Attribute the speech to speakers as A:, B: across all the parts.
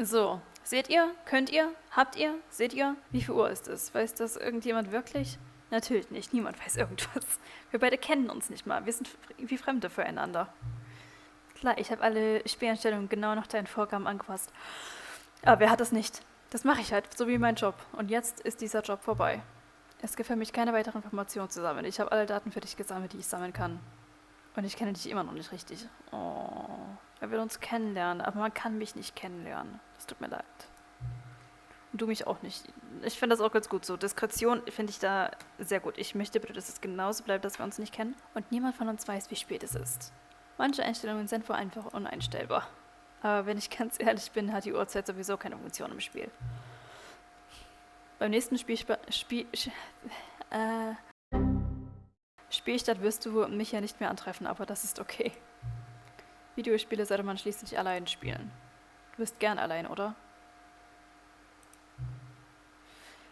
A: So, seht ihr? Könnt ihr? Habt ihr? Seht ihr? Wie viel Uhr ist es? Weiß das irgendjemand wirklich? Natürlich nicht, niemand weiß irgendwas. Wir beide kennen uns nicht mal, wir sind wie Fremde füreinander. Klar, ich habe alle Spieleinstellungen genau nach deinen Vorgaben angepasst. Aber wer hat das nicht? Das mache ich halt, so wie mein Job. Und jetzt ist dieser Job vorbei. Es gibt für mich keine weiteren Informationen zu sammeln. Ich habe alle Daten für dich gesammelt, die ich sammeln kann. Und ich kenne dich immer noch nicht richtig. Oh, er will uns kennenlernen, aber man kann mich nicht kennenlernen. Das tut mir leid. Und du mich auch nicht. Ich finde das auch ganz gut so. Diskretion finde ich da sehr gut. Ich möchte bitte, dass es genauso bleibt, dass wir uns nicht kennen. Und niemand von uns weiß, wie spät es ist. Manche Einstellungen sind wohl einfach uneinstellbar. Aber wenn ich ganz ehrlich bin, hat die Uhrzeit sowieso keine Funktion im Spiel. Beim nächsten Spielstart wirst du mich ja nicht mehr antreffen, aber das ist okay. Videospiele sollte man schließlich allein spielen. Du bist gern allein, oder?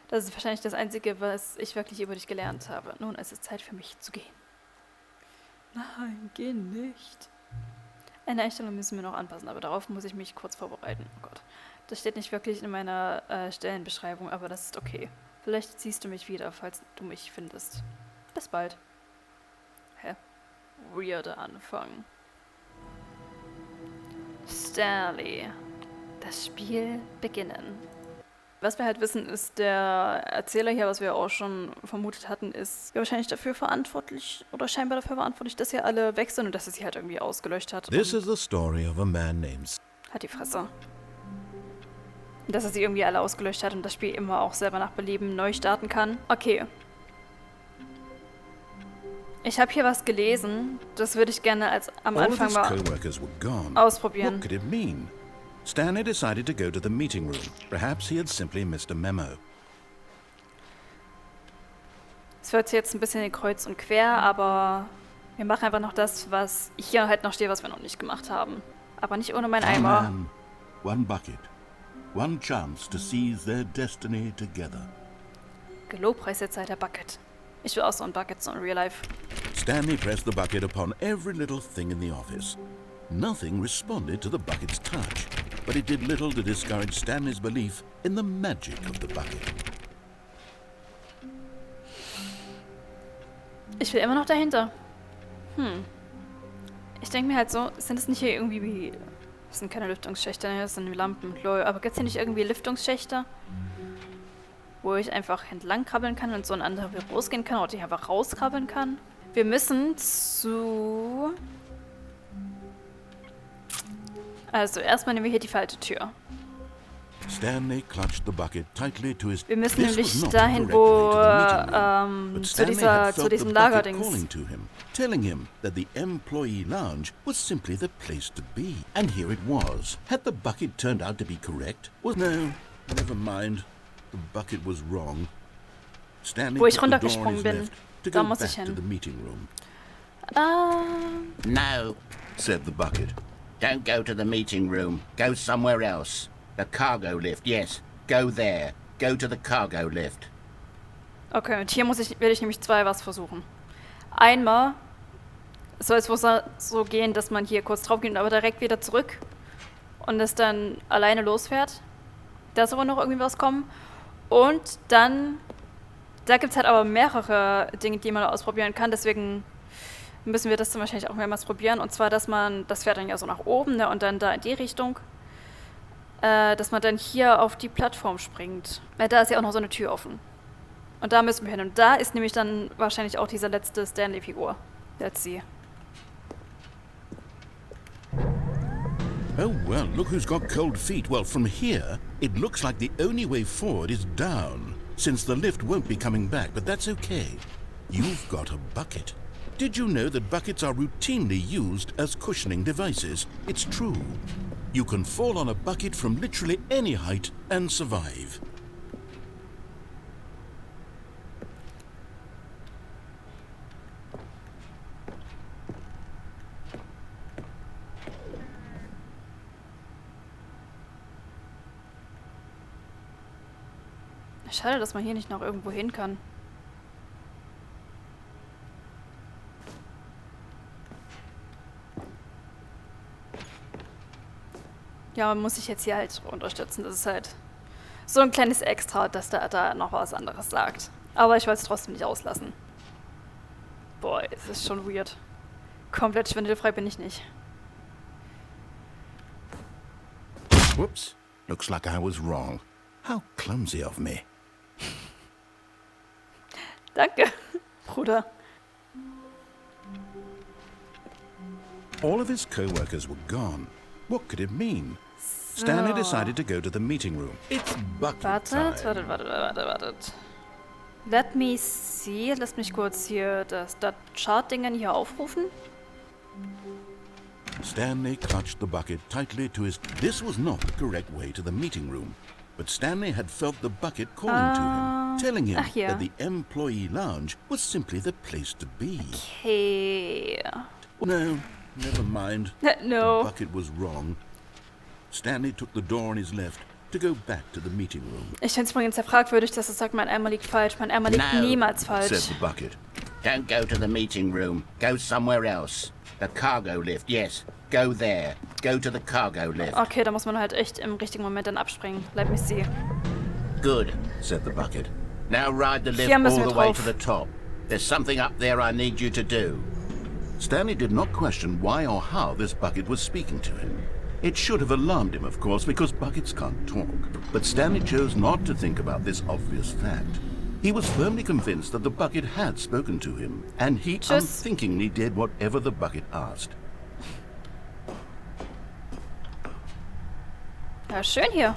A: Das ist wahrscheinlich das Einzige, was ich wirklich über dich gelernt habe. Nun, es ist Zeit für mich zu gehen. Nein, geh nicht. Eine Einstellung müssen wir noch anpassen, aber darauf muss ich mich kurz vorbereiten. Oh Gott. Das steht nicht wirklich in meiner Stellenbeschreibung, aber das ist okay. Vielleicht siehst du mich wieder, falls du mich findest. Bis bald. Hä? Weirder Anfang. Stanley. Das Spiel beginnen. Was wir halt wissen, ist, der Erzähler hier, was wir auch schon vermutet hatten, ist wahrscheinlich dafür verantwortlich oder scheinbar dafür verantwortlich, dass hier alle weg sind und dass es sie halt irgendwie ausgelöscht hat.
B: This is the story of a man named...
A: Hat die Fresse. Dass er sie irgendwie alle ausgelöscht hat und das Spiel immer auch selber nach Belieben neu starten kann. Okay. Ich habe hier was gelesen, das würde ich gerne als am Anfang mal ausprobieren.
B: What could it mean? Stanley decided to go to the meeting room. Perhaps he had simply missed a memo.
A: Es wird jetzt ein bisschen kreuz und quer, aber wir machen einfach noch das, was hier halt noch steht, was wir noch nicht gemacht haben. Aber nicht ohne meinen Eimer.
C: One man, one bucket, one chance to seize their destiny together.
A: Gelobpreis der Zeit der Bucket. Ich will auch so ein Bucket, so in Real Life.
C: Stanley pressed the bucket upon every little thing in the office. Nothing responded to the bucket's touch, but it did little to discourage Stanley's belief in the magic of the bucket.
A: Ich will immer noch dahinter. Ich denke mir halt so, sind es nicht hier irgendwie wie... Das sind keine Lüftungsschächte, das sind Lampen, lol. Aber gibt es hier nicht irgendwie Lüftungsschächte? Wo ich einfach entlang krabbeln kann und so in andere Büros gehen kann oder ich einfach rauskrabbeln kann? Wir müssen zu... Also, erstmal nehmen wir hier die falsche Tür.
C: Stanley clutched the bucket tightly to his...
A: Wir müssen nämlich dahin, wo, zu diesem Lagerdings.
C: Telling him that the employee lounge was simply the place to be. And here it was. Had the bucket turned out to be correct? No, never mind. The bucket was wrong. Stanley
A: Wo ich
C: put the door on
A: runtergesprungen
C: his
A: bin,
C: left to
A: da
C: go
A: muss
C: back
A: ich
C: to
A: hin.
C: the meeting room.
D: No,
C: Said the bucket.
D: don't go to the meeting room. Go somewhere else. The cargo lift, yes. Go there. Go to the cargo lift.
A: Okay, und hier werde ich nämlich was versuchen. Einmal soll es wohl so gehen, dass man hier kurz drauf geht, aber direkt wieder zurück und es dann alleine losfährt. Da soll aber noch irgendwie was kommen. Und dann, da gibt es halt aber mehrere Dinge, die man ausprobieren kann, deswegen müssen wir das dann wahrscheinlich auch mehrmals probieren. Und zwar, dass man, das fährt dann ja so nach oben, ne, und dann da in die Richtung, dass man dann hier auf die Plattform springt. Da ist ja auch noch so eine Tür offen. Und da müssen wir hin. Und da ist nämlich dann wahrscheinlich auch diese letzte Stanley-Figur. Let's see.
C: Oh, well, look who's got cold feet. Well, from here, it looks like the only way forward is down, since the lift won't be coming back, but that's okay. You've got a bucket. Did you know that buckets are routinely used as cushioning devices? It's true. You can fall on a bucket from literally any height and survive.
A: Schade, dass man hier nicht noch irgendwo hin kann. Ja, man muss sich jetzt hier halt unterstützen. Das ist halt so ein kleines Extra, dass da noch was anderes sagt. Aber ich wollte es trotzdem nicht auslassen. Boah, es ist schon weird. Komplett schwindelfrei bin ich nicht.
C: Whoops. Looks like I was wrong. How clumsy of me.
A: Danke, Bruder.
B: All of his co-workers were gone. What could it mean? Stanley decided to go to the meeting room.
C: It's bucket time.
A: Wartet. Let me see. Lass mich kurz hier das Chart-Dingen hier aufrufen.
C: Stanley clutched the bucket tightly to his... This was not the correct way to the meeting room. But Stanley had felt the bucket calling to him, telling him
A: ja.
C: that the employee lounge was simply the place to be.
A: Okay.
C: No, never mind.
A: No.
C: The bucket was wrong. Stanley took the door on his left to go back to the meeting room.
A: Ich finde es übrigens sehr fragwürdig, dass es sagt, mein Eimer liegt falsch. Mein Eimer liegt niemals falsch.
C: Said the bucket.
D: Don't go to the meeting room. Go somewhere else. The cargo lift, yes. Go there. Go to the cargo lift.
A: Okay, da muss man halt echt im richtigen Moment dann abspringen. Let me see.
D: Good,
C: Said the bucket.
D: now ride the lift
A: Hier müssen
D: all
A: wir
D: the way
A: drauf.
D: to the top. There's something up there I need you to do.
C: Stanley did not question why or how this bucket was speaking to him. It should have alarmed him, of course, because buckets can't talk. But Stanley chose not to think about this obvious fact. He was firmly convinced that the bucket had spoken to him, and he unthinkingly did whatever the bucket asked.
A: Ja, schön hier.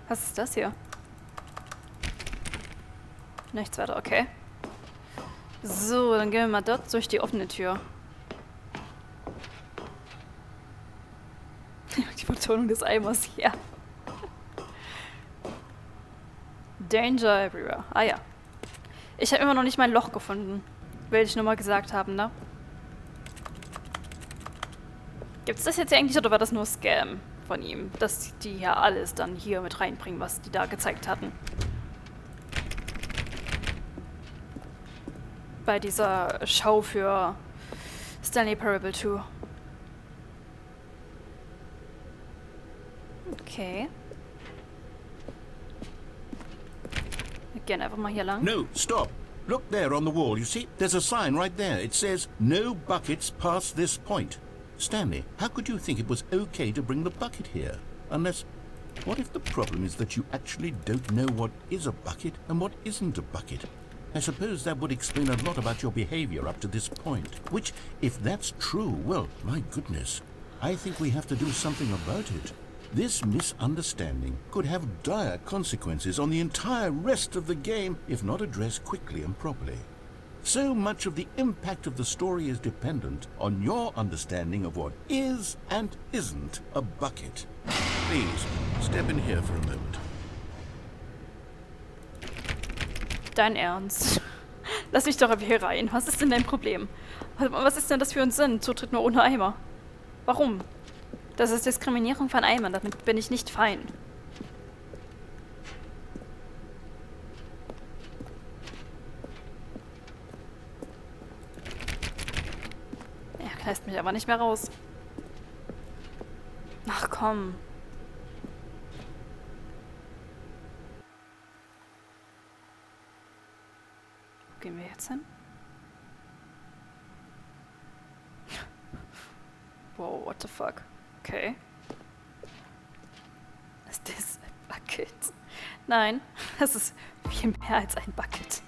A: Was ist das hier? Nichts weiter, okay. So, dann gehen wir mal dort durch die offene Tür. Die Betonung des Eimers, ja. Danger everywhere. Ah ja. Ich habe immer noch nicht mein Loch gefunden. Will ich nur mal gesagt haben, ne? Gibt's das jetzt eigentlich oder war das nur Scam von ihm? Dass die ja alles dann hier mit reinbringen, was die da gezeigt hatten. Bei dieser Show für Stanley Parable 2. Okay. Wir gehen einfach mal hier lang.
C: No, stop. Look there on the wall. You see, there's a sign right there. It says, no buckets past this point. Stanley, how could you think it was okay to bring the bucket here? Unless, what if the problem is that you actually don't know what is a bucket and what isn't a bucket? I suppose that would explain a lot about your behavior up to this point. Which, if that's true, well, my goodness, I think we have to do something about it. This misunderstanding could have dire consequences on the entire rest of the game if not addressed quickly and properly. So much of the impact of the story is dependent on your understanding of what is and isn't a bucket. Please, step in here for a moment.
A: Dein Ernst? Lass mich doch hier rein. Was ist denn dein Problem? Was ist denn das für ein Sinn? Zutritt nur ohne Eimer. Warum? Das ist Diskriminierung von Eimern. Damit bin ich nicht fein. Er lässt mich aber nicht mehr raus. Ach komm. Wo gehen wir jetzt hin? Wow, what the fuck? Okay. Ist das ein Bucket? Nein, das ist viel mehr als ein Bucket.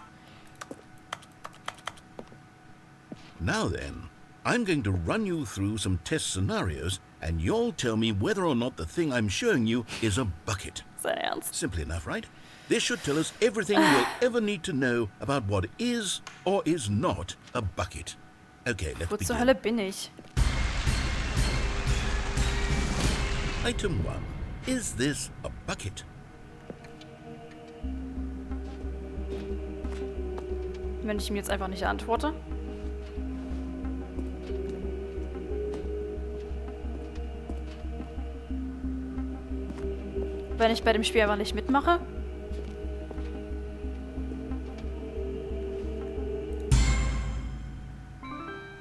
C: Now then, I'm going to run you through some test scenarios and you'll tell me whether or not the thing I'm showing you is a bucket.
A: Sein Ernst?
C: Simple enough, right? This should tell us everything we'll ever need to know about what is or is not a bucket. Okay, let's
A: Wo zur
C: begin.
A: Hölle bin ich?
C: Item 1. Is this a bucket?
A: Wenn ich ihm jetzt einfach nicht antworte? Wenn ich bei dem Spiel einfach nicht mitmache?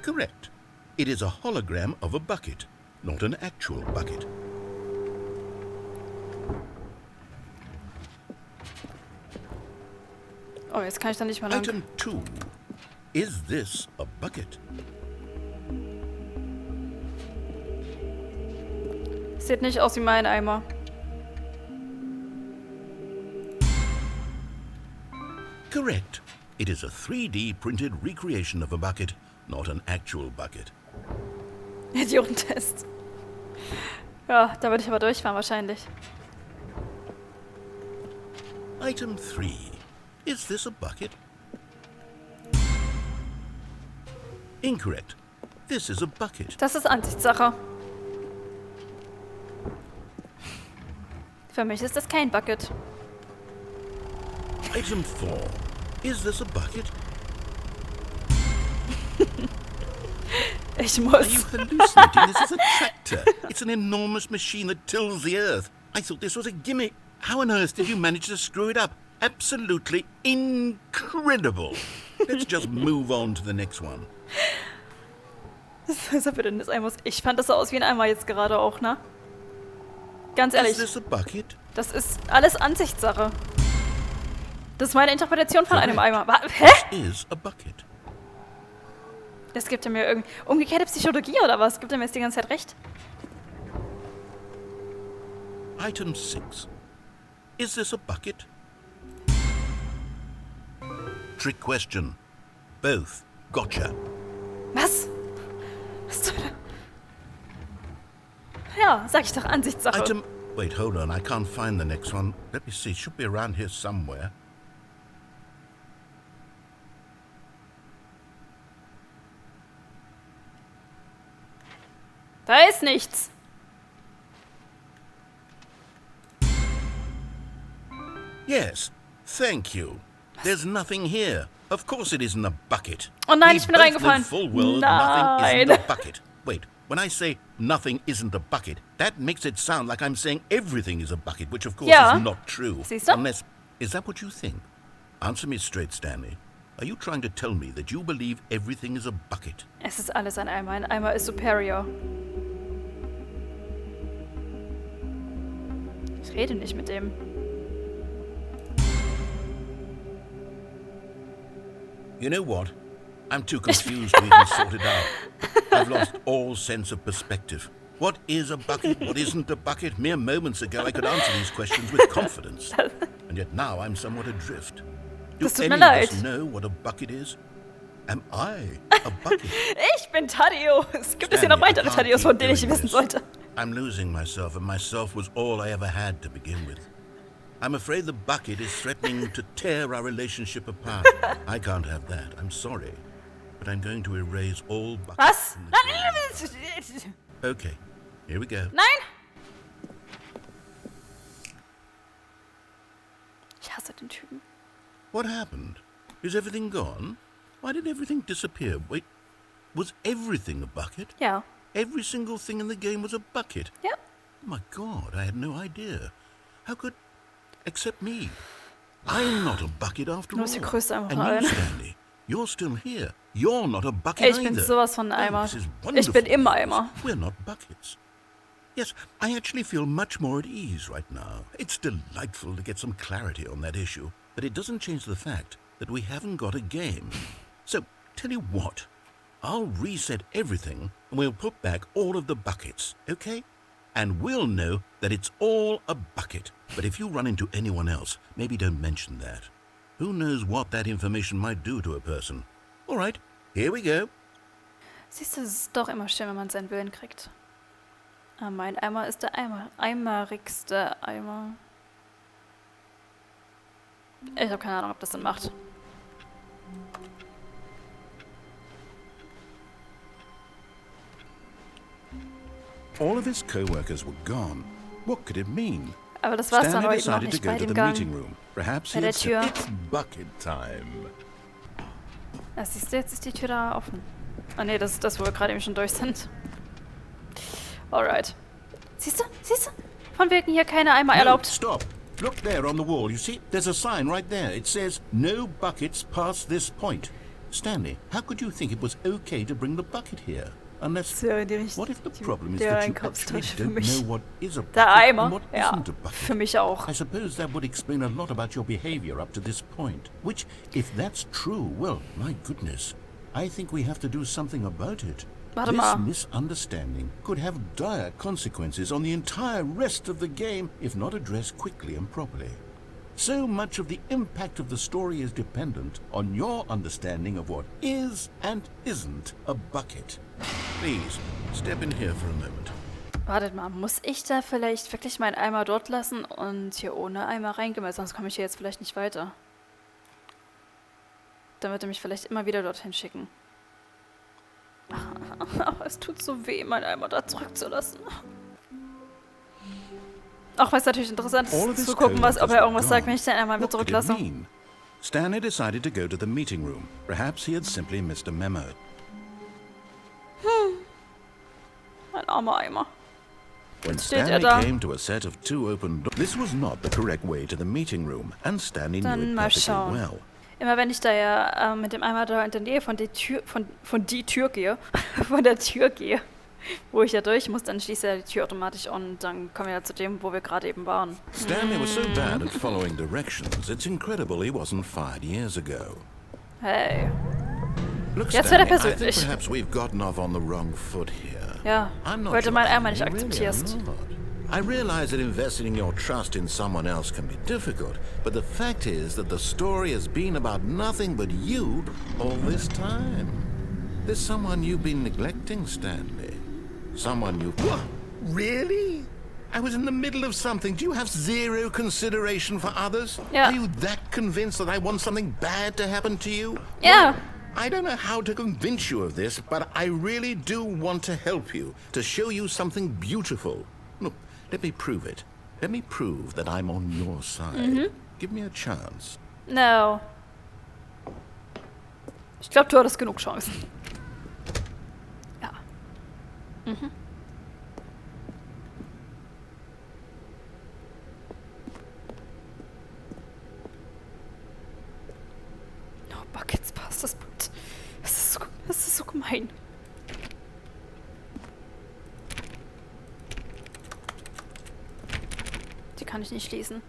C: Correct. It is a hologram of a bucket, not an actual bucket.
A: Oh, jetzt kann ich da nicht mal lang.
C: Item 2. Is this a bucket?
A: Sieht nicht aus wie mein Eimer.
C: Correct. It is a 3D printed recreation of a bucket, not an actual bucket.
A: Idiotentest. Ja, da würde ich aber durchfahren wahrscheinlich.
C: Item 3. Is this a bucket? Incorrect. This is a bucket.
A: Das ist Ansichtssache. Für mich ist das kein Bucket.
C: Item 4. Is this a bucket?
A: Ich
C: Are you
A: muss.
C: hallucinating? This is a tractor. It's an enormous machine that tills the earth. I thought this was a gimmick. How on earth did you manage to screw it up? Absolutely incredible. Let's just move on to the next one.
A: Was ist das denn das Eimer? Ich fand das so aus wie ein Eimer jetzt gerade auch, ne? Ganz ehrlich,
C: Is this a bucket?
A: das ist alles Ansichtssache. Das ist meine Interpretation von einem Eimer. Hä?
C: Is a bucket.
A: Das gibt er mir irgendwie. Umgekehrte Psychologie oder was? Gibt er mir jetzt die ganze Zeit recht?
C: Item 6. Is this a bucket? Trick question. Both. Gotcha.
A: Was? Was zur Hölle? Ja, sag ich doch, Ansichtssache.
C: Item... Wait, hold on. I can't find the next one. Let me see. It should be around here somewhere.
A: Da ist nichts.
C: Yes. Thank you. There's nothing here. Of course it isn't a bucket.
A: Oh nein,
C: We
A: ich bin
C: both
A: reingefallen.
C: know full well
A: Nein.
C: nothing isn't a bucket. Wait, when I say nothing isn't a bucket, that makes it sound like I'm saying everything is a bucket, which of course
A: Ja.
C: is not true.
A: Siehst du?
C: Unless, is that what you think? Answer me straight, Stanley. Are you trying to tell me that you believe everything is a bucket?
A: Es ist alles ein Eimer. Ein Eimer ist superior. Ich rede nicht mit dem.
C: You know what? I'm too confused to even sort it out. I've lost all sense of perspective. What is a bucket? What isn't a bucket? Mere moments ago I could answer these questions with confidence. And yet now I'm somewhat adrift. Do
A: Das tut
C: any
A: mir
C: of
A: leid.
C: us know what a bucket is? Am I a bucket?
A: Ich bin Thaddeus. Gibt es hier noch
C: Stanley, I
A: weitere
C: can't
A: Thaddeus, von
C: keep
A: denen ich
C: doing
A: wissen
C: this.
A: sollte?
C: I'm losing myself, and myself was all I ever had to begin with. I'm afraid the bucket is threatening to tear our relationship apart. I can't have that. I'm sorry. But I'm going to erase all buckets.
A: Was?
C: from the
A: Nein,
C: game. Okay, here we go.
A: nein! Ich hasse den Typen.
C: What happened? Is everything gone? Why did everything disappear? Wait, was everything a bucket?
A: Ja.
C: Every single thing in the game was a bucket?
A: Ja.
C: Oh my God, I had no idea. How could... Except me. I'm not a bucket after
A: Du
C: all.
A: bist der Größte einfach
C: And
A: von
C: you,
A: allen.
C: Stanley, you're still here. You're not a bucket
A: Ich bin
C: either.
A: sowas von ein
C: Oh,
A: Eimer.
C: this is
A: Ich
C: wonderful.
A: bin immer Eimer.
C: We're not buckets. Yes, I actually feel much more at ease right now. It's delightful to get some clarity on that issue, but it doesn't change the fact that we haven't got a game. So, tell you what, I'll reset everything and we'll put back all of the buckets, okay? And we'll know that it's all a bucket. But if you run into anyone else, maybe don't mention that. Who knows what that information might do to a person? All right, here we go.
A: Siehst du, es ist doch immer schön, wenn man seinen Willen kriegt. Ah, mein Eimer ist der eimerigste Eimer. Ich habe keine Ahnung, ob das Sinn macht.
B: All of his co-workers were gone. What could it mean?
A: Aber das war's dann
B: Stanley
A: aber eben noch
B: decided to
A: nicht
B: go
A: bei
B: to
A: dem
B: the meeting
A: Gang.
B: room. Perhaps
A: Bei
B: he
A: der
B: had said,
A: Tür.
C: It's bucket time.
A: Ja, siehst du, jetzt ist die Tür da offen. Ah ne, das ist das, wo wir gerade eben schon durch sind. Alright. Siehst du? Siehst du? Von wegen hier keine Eimer
C: No,
A: erlaubt.
C: stop. Look there on the wall. You see, there's a sign right there. It says, no buckets past this point. Stanley, how could you think it was okay to bring the bucket here? Unless,
A: Ja, die
C: what if the problem is
A: der
C: that you actually
A: Einkaufstasche für
C: don't
A: mich.
C: know what is a
A: Der
C: bucket
A: Eimer,
C: and what
A: ja,
C: isn't a bucket?
A: für mich auch.
C: I suppose that would explain a lot about your behavior up to this point. Which, if that's true, well, my goodness, I think we have to do something about it.
A: Warte
C: This
A: mal.
C: misunderstanding could have dire consequences on the entire rest of the game if not addressed quickly and properly. So much of the impact of the story is dependent on your understanding of what is and isn't a bucket. Please, step in here for a moment.
A: Wartet mal, muss ich da vielleicht wirklich meinen Eimer dort lassen und hier ohne Eimer reingehen, weil sonst komme ich hier jetzt vielleicht nicht weiter. Dann wird er mich vielleicht immer wieder dorthin schicken. Aber es tut so weh, meinen Eimer da zurückzulassen. Auch weil es natürlich interessant ist, zu gucken, ob er irgendwas sagt, wenn ich den Eimer wieder
B: What could it
A: zurücklasse.
B: mean? Stanley decided to go to the meeting room. Perhaps he had simply missed a memo.
A: Mein armer Eimer.
B: When
A: steht
B: Stanley
A: da.
B: came to a set of 2 open doors, this was not the correct way to the meeting room, and Stanley knew
A: Dann
B: it
A: mal
B: perfectly
A: schauen.
B: well.
A: Immer wenn ich da ja mit dem Eimer da in der Nähe von der Tür gehe, von der Tür gehe, wo ich ja durch muss, dann schließt er die Tür automatisch und dann kommen wir ja zu dem, wo wir gerade eben waren.
B: Stanley was so bad at following directions, it's incredible he wasn't fired years ago.
A: Hey.
B: Look,
A: Jetzt wird er
B: Stanley, I think
A: persönlich.
B: perhaps we've gotten off on the wrong foot here.
A: Ja,
B: I'm not
A: weil du
B: sure
A: meinen
B: that
A: Eimer nicht
B: you really
A: akzeptierst.
B: are not. I realize that investing your trust in someone else can be difficult, but the fact is that the story has been about nothing but you all this time. There's someone you've been neglecting, Stanley. Someone you... What? Really? I was in the middle of something. Do you have zero consideration for others?
A: Yeah.
B: Are you that convinced that I want something bad to happen to you?
A: Ja.
B: I don't know how to convince you of this, but I really do want to help you, to show you something beautiful. Look, let me prove it. Let me prove that I'm on your side. Give me a chance.
A: No. Ich glaube, du hattest genug Chancen. Ja. No buckets past das Boot. Das ist so gemein. Die kann ich nicht schließen.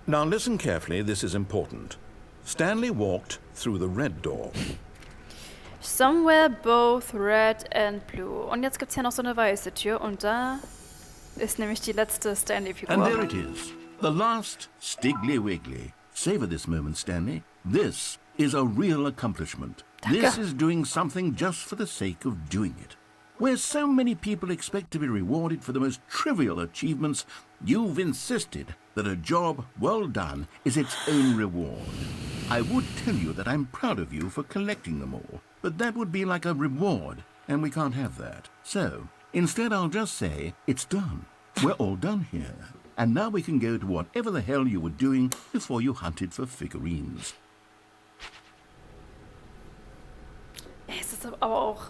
B: Now listen carefully, this is important. Stanley walked through the red door.
A: Somewhere both red and blue. Und jetzt gibt's hier noch so eine weiße Tür und da ist nämlich die letzte Stanley-Figur.
C: And there it is, the last Stiggly Wiggly. Savor this moment, Stanley. This is a real accomplishment. This is doing something just for the sake of doing it. Where so many people expect to be rewarded for the most trivial achievements, you've insisted that a job well done is its own reward. I would tell you that I'm proud of you for collecting them all, but that would be like a reward, and we can't have that. So, instead I'll just say, it's done. We're all done here. And now we can go to whatever the hell you were doing before you hunted for figurines.
A: Es ist aber auch...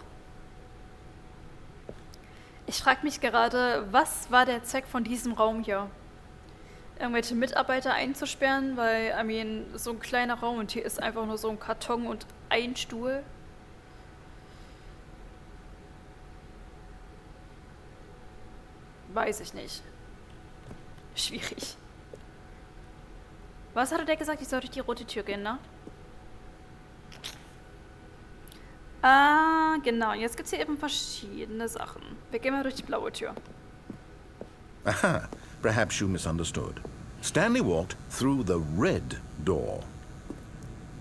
A: Ich frage mich gerade, was war der Zweck von diesem Raum hier? Irgendwelche Mitarbeiter einzusperren, weil, so ein kleiner Raum und hier ist einfach nur so ein Karton und ein Stuhl. Weiß ich nicht. Schwierig. Was hatte der gesagt? Ich soll durch die rote Tür gehen, ne? Ah, genau. Und jetzt gibt es hier eben verschiedene Sachen. Wir gehen mal durch die blaue Tür.
B: Aha, perhaps you misunderstood. Stanley walked through the red door.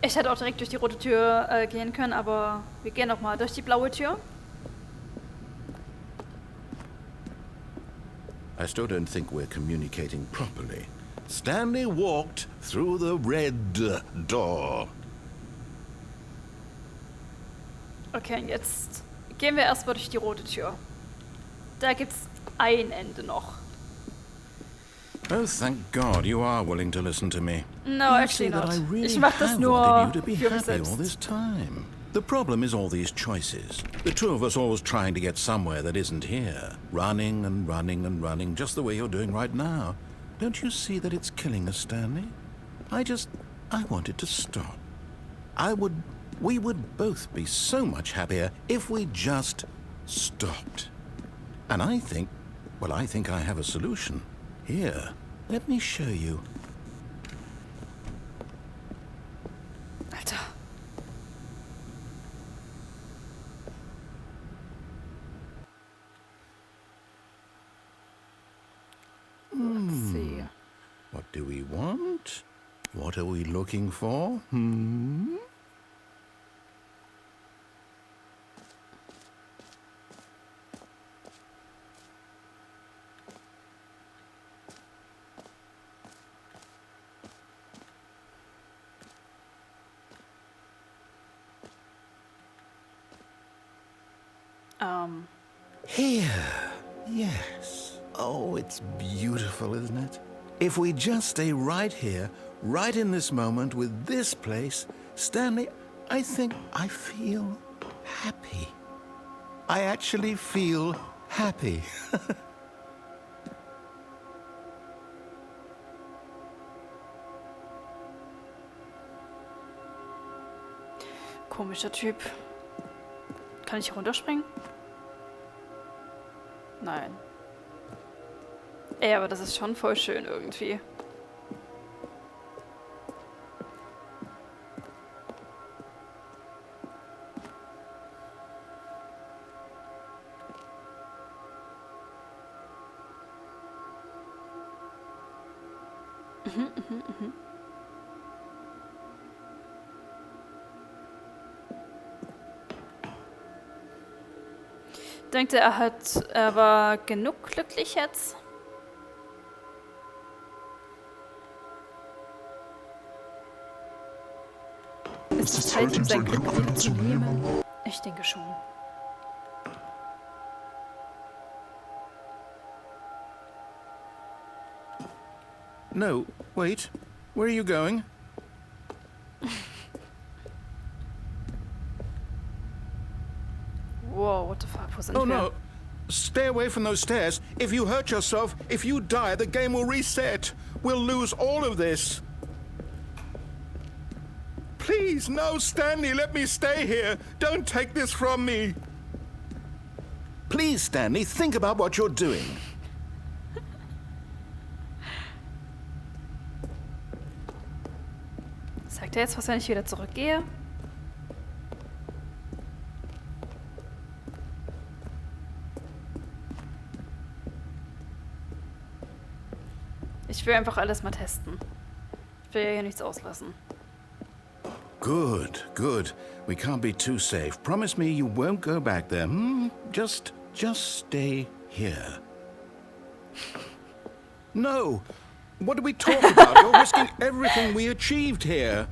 A: Ich hätte auch direkt durch die rote Tür gehen können, aber wir gehen noch mal durch die blaue Tür.
B: I still don't think we're communicating properly. Stanley walked through the red door.
A: Okay, und jetzt gehen wir erstmal durch die rote Tür. Da gibt's ein Ende noch.
B: Oh, thank God you are willing to listen to me.
A: No,
B: You
A: actually
B: see that
A: not.
B: I really
A: Ich mach das
B: have
A: nur
B: wanted you to be
A: für mich
B: happy all
A: selbst.
B: this time. The problem is all these choices. The two of us always trying to get somewhere that isn't here. Running and running and running, just the way you're doing right now. Don't you see that it's killing us, Stanley? I want it to stop. we would both be so much happier if we just stopped. And I think I have a solution. Here, let me show you.
A: Alter. Let's see.
B: What do we want? What are we looking for? Here. Yes. Oh, it's beautiful, isn't it? If we just stay right here, right in this moment with this place, Stanley, I think I feel happy. I actually feel happy.
A: Komischer Typ. Kann ich hier runterspringen? Nein. Ey, aber das ist schon voll schön irgendwie. Denkt er war genug glücklich jetzt? Ist es Zeit, ihm sein Glück wieder zu nehmen? Ich denke schon.
B: No, wait. Where are you going?
A: Whoa, what the fuck? Wo sind
B: Oh
A: wir?
B: no. Stay away from those stairs. If you hurt yourself, if you die, the game will reset. We'll lose all of this. Please, no, Stanley, let me stay here. Don't take this from me. Please, Stanley, think about what you're doing.
A: Sagt er jetzt, was, wenn ich wieder zurückgehe? Ich will einfach alles mal testen. Ich will ja hier nichts auslassen.
B: Good, good. We can't be too safe. Promise me you won't go back there. Just stay here. No! What are we talking about? You're risking everything we achieved here.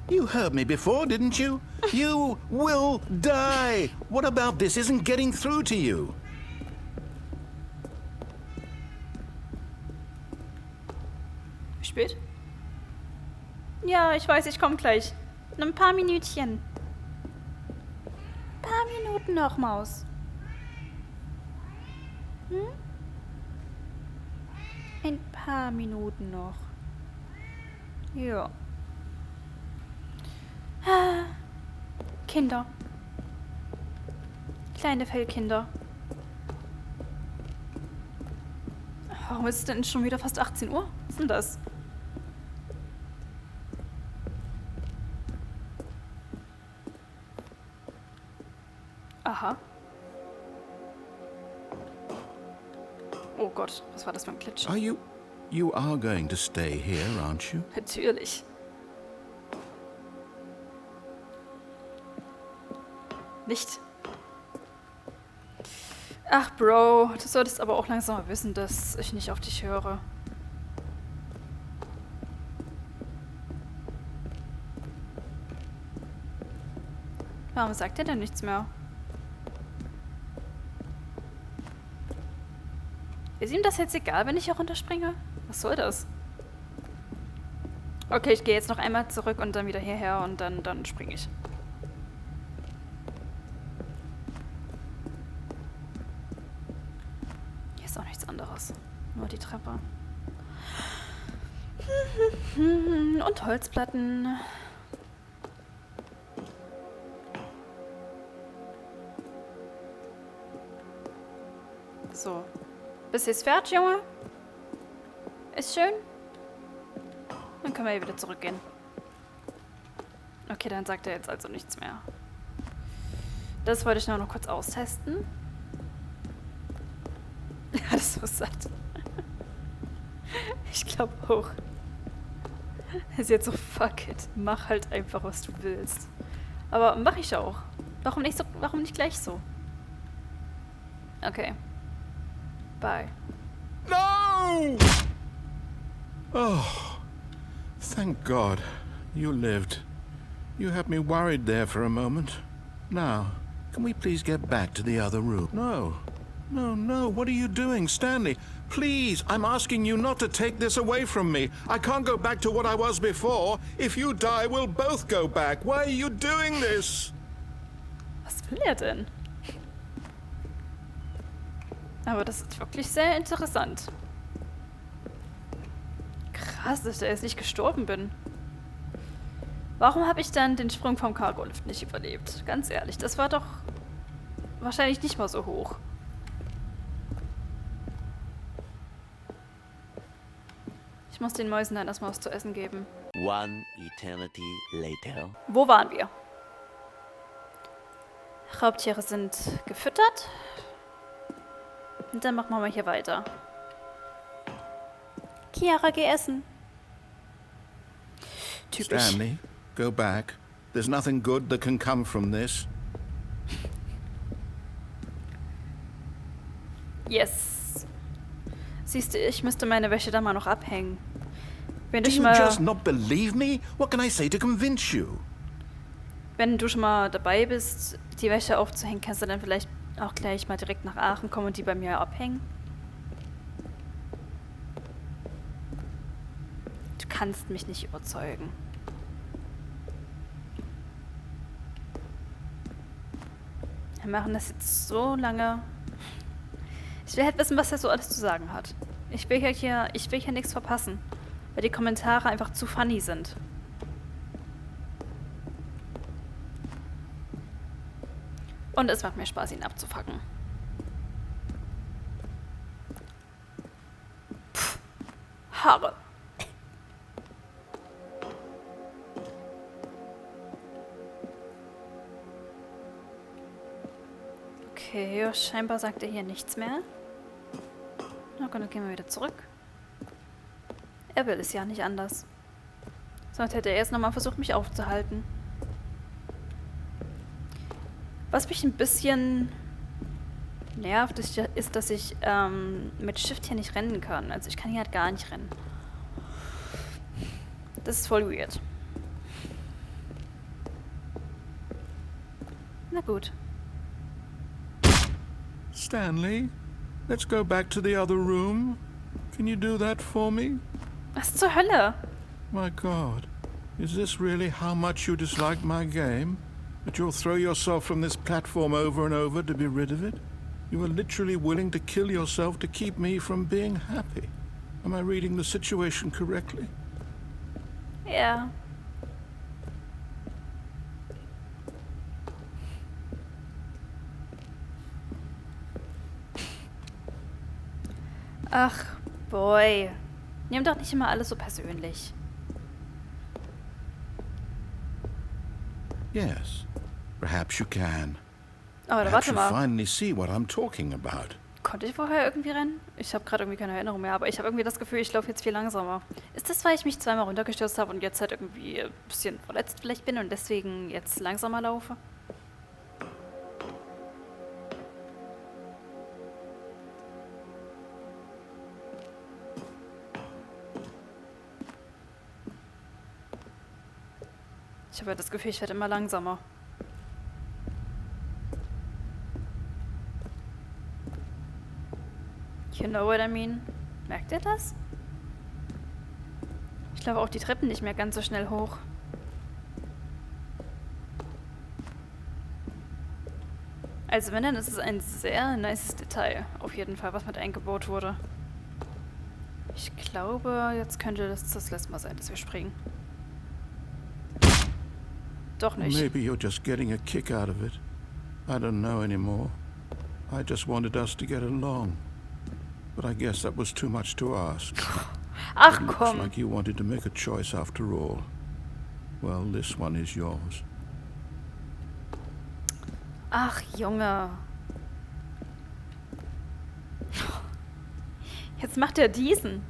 B: You heard me before, didn't you? You will die. What about this isn't getting through to you?
A: Wie spät? Ja, ich weiß, ich komme gleich. In ein paar Minütchen. Ein paar Minuten noch, Maus. Ein paar Minuten noch. Ja. Kinder. Kleine Fellkinder. Warum ist es denn schon wieder fast 18 Uhr? Was ist denn das? Aha. Oh Gott, was war das beim Klitschen?
B: You are going to stay here, aren't you?
A: Natürlich. Nicht. Ach, Bro, du solltest aber auch langsam mal wissen, dass ich nicht auf dich höre. Warum sagt er denn nichts mehr? Ist ihm das jetzt egal, wenn ich hier runterspringe? Was soll das? Okay, ich gehe jetzt noch einmal zurück und dann wieder hierher und dann springe ich. Hier ist auch nichts anderes. Nur die Treppe. Und Holzplatten. So. Bist du jetzt fertig, Junge? Ist schön? Dann können wir hier wieder zurückgehen. Okay, dann sagt er jetzt also nichts mehr. Das wollte ich noch kurz austesten. Ja, das ist so satt. Ich glaube auch. Er ist jetzt so, fuck it. Mach halt einfach, was du willst. Aber mache ich auch. Warum nicht gleich so? Okay. Bye.
C: No! Oh, thank God. You lived. You had me worried there for a moment. Now, can we please get back to the other room? No. No, no, what are you doing, Stanley? Please, I'm asking you not to take this away from me. I can't go back to what I was before. If you die, we'll both go back. Why are you doing this?
A: Was will er denn? Aber das ist wirklich sehr interessant. Krass, dass ich jetzt nicht gestorben bin. Warum habe ich dann den Sprung vom Cargolift nicht überlebt? Ganz ehrlich, das war doch wahrscheinlich nicht mal so hoch. Ich muss den Mäusen dann erstmal was zu essen geben.
E: One eternity later.
A: Wo waren wir? Raubtiere sind gefüttert. Und dann machen wir mal hier weiter. Chiara, geh essen. Typisch.
C: Stanley, go back. There's nothing good that can come from this.
A: Yes. Siehst du, ich müsste meine Wäsche da mal noch abhängen. Wenn
C: Do
A: du
C: you
A: schon
C: just
A: mal,
C: not believe me? What can I say to convince you?
A: wenn du schon mal dabei bist, die Wäsche aufzuhängen, kannst du dann vielleicht auch gleich mal direkt nach Aachen kommen und die bei mir abhängen? Du kannst mich nicht überzeugen. Wir machen das jetzt so lange. Ich will halt wissen, was er so alles zu sagen hat. Ich will hier nichts verpassen, weil die Kommentare einfach zu funny sind. Und es macht mir Spaß, ihn abzufacken. Pff, Haare. Okay, scheinbar sagt er hier nichts mehr. Na gut, dann gehen wir wieder zurück. Er will es ja nicht anders. Sonst hätte er erst nochmal versucht, mich aufzuhalten. Was mich ein bisschen nervt, ist, dass ich mit Shift hier nicht rennen kann. Also ich kann hier halt gar nicht rennen. Das ist voll weird. Na gut.
C: Stanley, let's go back to the other room. Can you do that for me?
A: Was zur Hölle?
C: My God, is this really how much you dislike my game? That you'll throw yourself from this platform over and over to be rid of it? You are literally willing to kill yourself to keep me from being happy. Am I reading the situation correctly?
A: Ja. Ach, boy. Nimm doch nicht immer alles so persönlich.
C: Yes, perhaps you can.
A: Aber
C: Perhaps
A: warte
C: you
A: mal.
C: finally see what I'm talking about.
A: Konnte ich vorher irgendwie rennen? Ich habe gerade irgendwie keine Erinnerung mehr, aber ich habe irgendwie das Gefühl, ich laufe jetzt viel langsamer. Ist das, weil ich mich zweimal runtergestürzt habe und jetzt halt irgendwie ein bisschen verletzt vielleicht bin und deswegen jetzt langsamer laufe? Ich habe halt das Gefühl, ich werde immer langsamer. You know what I mean? Merkt ihr das? Ich laufe auch die Treppen nicht mehr ganz so schnell hoch. Also wenn, dann ist es ein sehr nices Detail, auf jeden Fall, was mit eingebaut wurde. Ich glaube, jetzt könnte das letzte Mal sein, dass wir springen. Doch nicht.
C: Maybe you're just getting a kick out of it. I don't know anymore. I just wanted us to get along. But I guess that was too much to ask.
A: Ach
C: Looks
A: komm.
C: like you wanted to make a choice after all. Well, this one is yours.
A: Ach, Junge. Jetzt macht er diesen.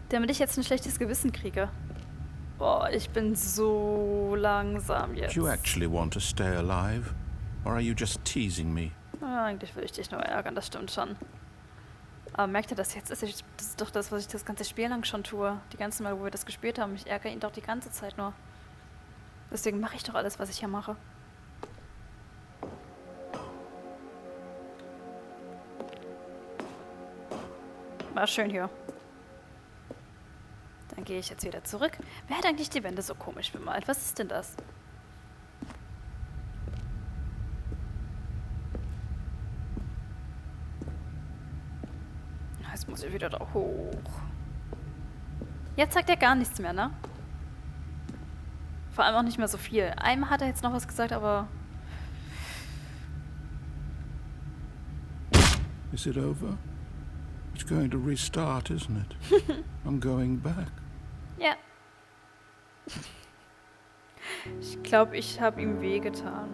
A: Damit ich jetzt ein schlechtes Gewissen kriege. Boah, ich bin so langsam jetzt.
C: Do you actually want to stay alive? Or are you just teasing me?
A: Ja, eigentlich will ich dich nur ärgern, das stimmt schon. Aber merkt ihr das jetzt? Das ist doch das, was ich das ganze Spiel lang schon tue. Die ganzen Mal, wo wir das gespielt haben. Ich ärgere ihn doch die ganze Zeit nur. Deswegen mache ich doch alles, was ich hier mache. War schön hier. Dann gehe ich jetzt wieder zurück. Wer hat eigentlich die Wände so komisch bemalt? Was ist denn das? Jetzt muss ich wieder da hoch. Jetzt sagt er gar nichts mehr, ne? Vor allem auch nicht mehr so viel. Einmal hat er jetzt noch was gesagt, aber...
C: Is it over? It's going to restart, isn't it? I'm going back.
A: Ja. Ich glaube, ich habe ihm wehgetan.